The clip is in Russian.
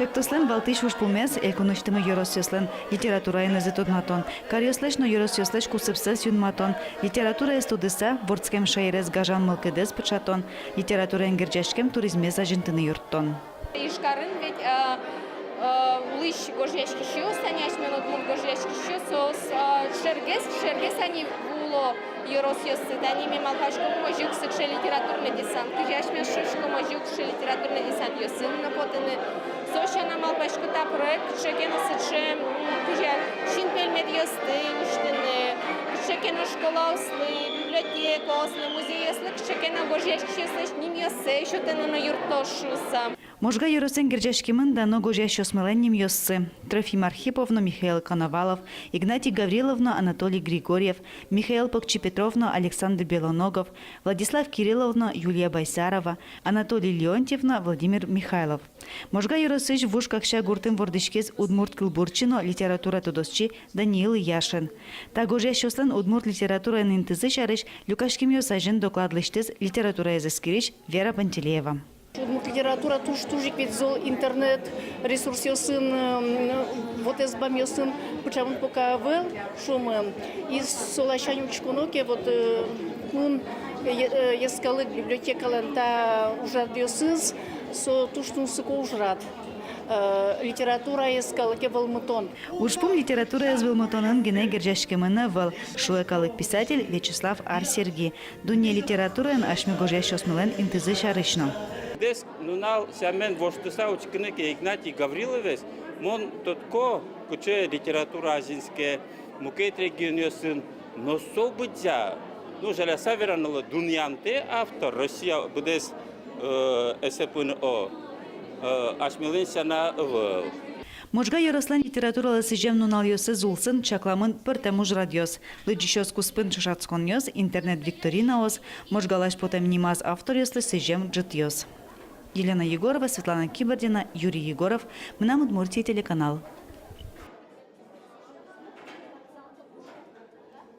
Чактослен балтыш уж пулмес, экономистымы юросьослен литература инезитут матон. Кариослешно юросьослеш кусыпсес юнматон. Литература эстудыса, вордскем шайрес гажан мылкедес пычатон. Литература энгерджешкем туризме зажинтыны юрттон. Ишкарын ведь улыш гожешки щус, они ашменот мут гожешки щус, шергес они вуло юросьосы, да ними малхашком мажук сыкше литературный десант, кижашмен шушко мажук ше литературный десант юсын напотаны. Сошана малпашкута проект шекена сыче кижа шинпель медиосты уштыны, шекена школа ослы, библиотека ослы, музей ослы, шекена гожешки щус, ним йосы, еще ты на юртошуса. Можга юросен герджашкимын дано гожещо смоленним йоссы. Трофим Архиповна, Михаил Коновалов, Игнатий Гавриловна, Анатолий Григорьев, Михаил Покчепетровна, Александр Белоногов, Владислав Кирилловна, Юлия Байсарова, Анатолий Леонтьевна, Владимир Михайлов. Можга юросыш в ушках ща гуртым вордышкез Удмурт Кылбурчино литература тудосчи Даниил Яшин. Та гожещослен Удмурт литература интызы шарыш Люкашким йосажин докладлыштыз литература езыскириш Вера Пантелеева. Литература тужик ведь зол интернет ресурс йосын вот эсбам йосын почему пока вел шумы из солощаню чкуноке вот кун ескалык библиотекалента уже йосыз со туштун сыко ужрат. Литература ескалыке волмутон. Ушпум литература из волмутонын гене герджашкемына вал шуекалык писатель Вячеслав Арсерги. Дуне литературын ашми гожещосмылен интызы шарышно. Дес нунал сямен воштуса учкыныке Игнатий Гавриловец, мон тотко куче литература азинская мукет регионёсын, но события, ну жаля саверанала дуньянте автор Россия будес эсепын о ашмеленсяна в. Можга ярослан литературалы сыжем нунал йосы зулсын чакламын пыртемуж радиос. Лыджишос куспын шашацкон йос, интернет викторина ос, можгалаш потем нимаз автор йослы сыжем джит йос. Елена Егорова, Светлана Кибордина, Юрий Егоров. Мы на Удмуртии телеканал.